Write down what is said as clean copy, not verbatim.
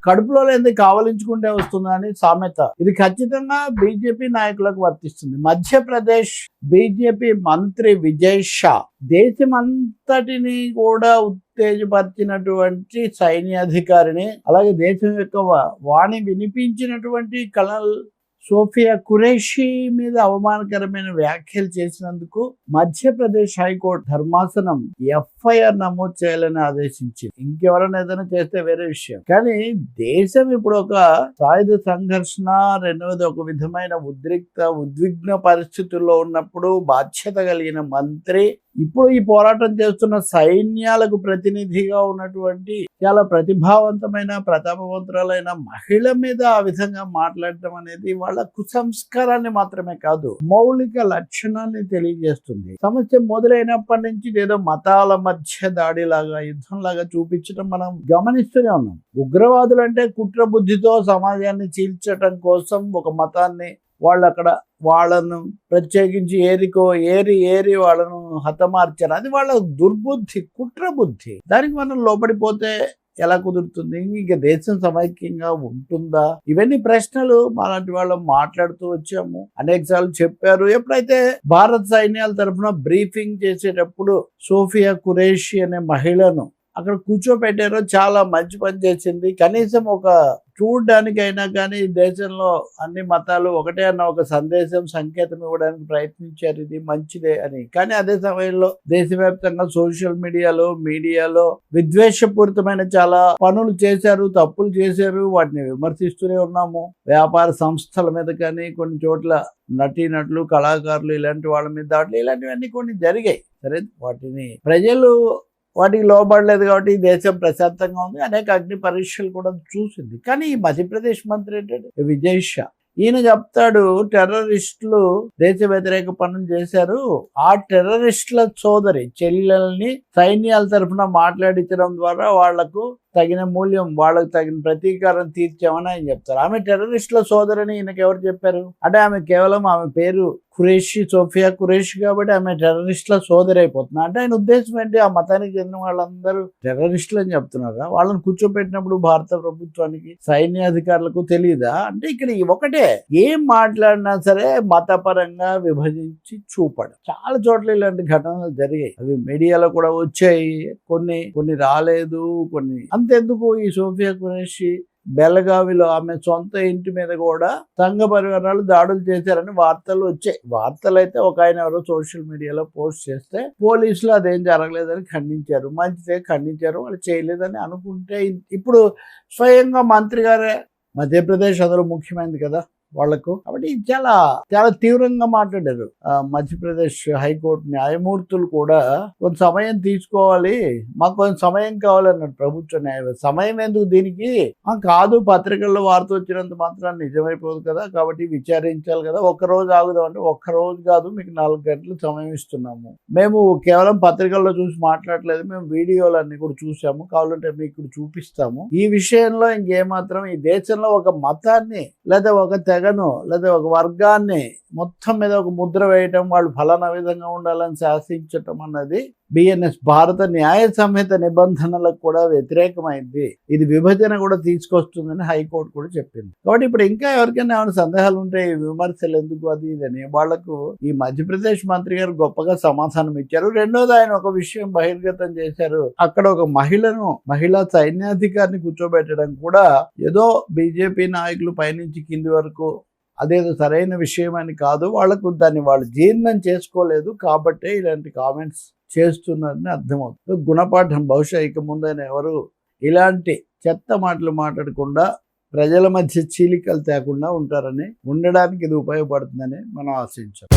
కడుపులో లేనిది కావలించుకుంటే వస్తుందా అని సామెత. ఇది ఖచ్చితంగా బీజేపీ నాయకులకు వర్తిస్తుంది. మధ్యప్రదేశ్ బీజేపీ మంత్రి విజయ్ షా దేశమంతటిని కూడా ఉత్తేజపరిచినటువంటి సైన్యాధికారిని, అలాగే దేశం యొక్క వాణి వినిపించినటువంటి కల్నల్ సోఫియా ఖురేషీ మీద అవమానకరమైన వ్యాఖ్యలు చేసినందుకు మధ్యప్రదేశ్ హైకోర్టు ధర్మాసనం ఎఫ్ఐఆర్ నమోదు చేయాలని ఆదేశించింది. ఇంకెవరైనా ఏదైనా చేస్తే వేరే విషయం, కానీ దేశం ఇప్పుడు ఒక సాయుధ సంఘర్షణ, రెండవది ఒక విధమైన ఉద్విగ్న పరిస్థితుల్లో ఉన్నప్పుడు బాధ్యత కలిగిన మంత్రి ఇప్పుడు ఈ పోరాటం చేస్తున్న సైన్యాలకు ప్రతినిధిగా ఉన్నటువంటి చాలా ప్రతిభావంతమైన ప్రతాపవంతురాలైన మహిళ మీద ఆ విధంగా మాట్లాడటం అనేది వాళ్ళ కుసంస్కారాన్ని మాత్రమే కాదు, మౌలిక లక్షణాన్ని తెలియజేస్తుంది. సమస్య మొదలైనప్పటి నుంచి ఏదో మతాల మధ్య దాడిలాగా, యుద్ధంలాగా చూపించడం మనం గమనిస్తూనే ఉన్నాం. ఉగ్రవాదులు అంటే కుట్ర బుద్ధితో సమాజాన్ని చీల్చడం కోసం ఒక మతాన్ని వాళ్ళను ప్రత్యేకించి ఏరి వాళ్ళను హతమార్చారు. అది వాళ్ళ దుర్బుద్ధి, కుట్ర బుద్ధి. దానికి మనం లోపడిపోతే ఎలా కుదురుతుంది? ఇంక దేశం సమైక్యంగా ఉంటుందా? ఇవన్నీ ప్రశ్నలు అలాంటి వాళ్ళు మాట్లాడుతూ వచ్చాము. అనేక సార్లు చెప్పారు. ఎప్పుడైతే భారత సైన్యాల తరఫున బ్రీఫింగ్ చేసేటప్పుడు సోఫియా ఖురేషీ అనే మహిళను అక్కడ కూర్చోపెట్టారో చాలా మంచి పని చేసింది. కనీసం ఒక చూడడానికైనా కానీ దేశంలో అన్ని మతాలు ఒకటే అన్న ఒక సంకేతం ఇవ్వడానికి ప్రయత్నించారు. ఇది మంచిదే అని. కానీ అదే సమయంలో దేశవ్యాప్తంగా సోషల్ మీడియాలో విద్వేషపూరితమైన చాలా పనులు చేశారు, తప్పులు చేశారు. వాటిని విమర్శిస్తూనే ఉన్నాము. వ్యాపార సంస్థల మీద కానీ, కొన్ని చోట్ల నటీనటులు, కళాకారులు, ఇలాంటి వాళ్ళ మీద దాడులు, ఇలాంటివన్నీ కొన్ని జరిగాయి. సరే, వాటికి లోబడలేదు కాబట్టి దేశం ప్రశాంతంగా ఉంది. అనేక అగ్ని పరీక్షలు కూడా చూసింది. కానీ ఈ మధ్యప్రదేశ్ మంత్రి ఏంటంటే విజయ్ షా, ఈయన చెప్తాడు టెర్రరిస్టులు దేశ వ్యతిరేక పనులు చేశారు, ఆ టెర్రరిస్టుల సోదరి చెల్లెల్ని సైన్యాల తరఫున మాట్లాడించడం ద్వారా వాళ్లకు తగిన మూల్యం, వాళ్ళకు తగిన ప్రతీకారం తీర్చామని ఆయన చెప్తారు. ఆమె టెర్రరిస్టుల సోదరని ఈయనకి ఎవరు చెప్పారు? అంటే ఆమె పేరు ఖురేషీ, సోఫియా ఖురేషీ కాబట్టి ఆమె టెర్రరిస్టుల సోదరి అయిపోతుంది. అంటే ఆయన ఉద్దేశం ఏంటి? ఆ మతానికి చెందిన వాళ్ళందరూ టెర్రరిస్టులు అని చెప్తున్నారా? వాళ్ళని కూర్చోబెట్టినప్పుడు భారత ప్రభుత్వానికి, సైన్యాధికారులకు తెలియదా? అంటే ఇక్కడ ఒకటే, ఏం మాట్లాడినా సరే మతపరంగా విభజించి చూపడం. చాలా చోట్ల ఇలాంటి ఘటనలు జరిగాయి. అవి మీడియాలో కూడా వచ్చాయి. కొన్ని రాలేదు. అంతెందుకు, ఈ సోఫియా ఖురేషీ బెలగావిలో ఆమె సొంత ఇంటి మీద కూడా సంఘ పరివారాలు దాడులు చేశారని వార్తలు వచ్చాయి. వార్తలు ఒక ఆయన ఎవరో సోషల్ మీడియాలో పోస్ట్ చేస్తే పోలీసులు అదేం జరగలేదని ఖండించారు. మంచిదే, ఖండించారు. వాళ్ళు చేయలేదని అనుకుంటే ఇప్పుడు స్వయంగా మంత్రి గారే, మధ్యప్రదేశ్ అందులో ముఖ్యమైనది కదా వాళ్లకు, కాబట్టి చాలా చాలా తీవ్రంగా మాట్లాడారు. మధ్యప్రదేశ్ హైకోర్టు న్యాయమూర్తులు కూడా కొంత సమయం తీసుకోవాలి, మాకు కొంచెం సమయం కావాలన్నాడు ప్రభుత్వ న్యాయవాది. సమయం ఎందుకు దీనికి? కాదు, పత్రికల్లో వార్త వచ్చినంత మాత్రాన్ని నిజమైపోదు కదా, కాబట్టి విచారించాలి కదా, ఒక్కరోజు ఆగుదాం అంటే ఒక్కరోజు కాదు, మీకు 4 గంటలు సమయం ఇస్తున్నాము. మేము కేవలం పత్రికల్లో చూసి మాట్లాడలేదు, మేము వీడియోలన్నీ కూడా చూసాము, కావాలంటే మీకు చూపిస్తాము. ఈ విషయంలో ఇంకేమాత్రం ఈ దేశంలో ఒక మతాన్ని లేదా ఒక తెగను లేదా ఒక వర్గాన్ని మొత్తం మీద ఒక ముద్ర వేయటం, వాళ్ళు ఫలానా విధంగా ఉండాలని శాసించటం అన్నది బిఎన్ఎస్ భారత న్యాయ సంహిత నిబంధనలకు కూడా వ్యతిరేకమైంది. ఇది విభజన కూడా తీసుకొస్తుందని హైకోర్టు కూడా చెప్పింది. కాబట్టి ఇప్పుడు ఇంకా ఎవరికైనా ఏమైనా సందేహాలు ఉంటే ఈ విమర్శలు ఎందుకు అది ఇదని వాళ్లకు ఈ మధ్యప్రదేశ్ మంత్రి గారు గొప్పగా సమాధానం ఇచ్చారు. రెండోది, ఆయన ఒక విషయం బహిర్గతం చేశారు. అక్కడ ఒక మహిళా సైన్యాధికారిని కూర్చోబెట్టడం కూడా ఏదో బీజేపీ నాయకులు పైనుంచి కింది వరకు అదేదో సరైన విషయం అని కాదు, వాళ్ళు జీర్ణం చేసుకోలేదు కాబట్టే ఇలాంటి కామెంట్స్ చేస్తున్నారని అర్థమవుతుంది. గుణపాఠం. బహుశా ఇక ముందైనా ఎవరు ఇలాంటి చెత్త మాటలు మాట్లాడకుండా ప్రజల మధ్య చీలికలు తేకుండా ఉండడానికి ఇది ఉపయోగపడుతుందని మనం ఆశించాం.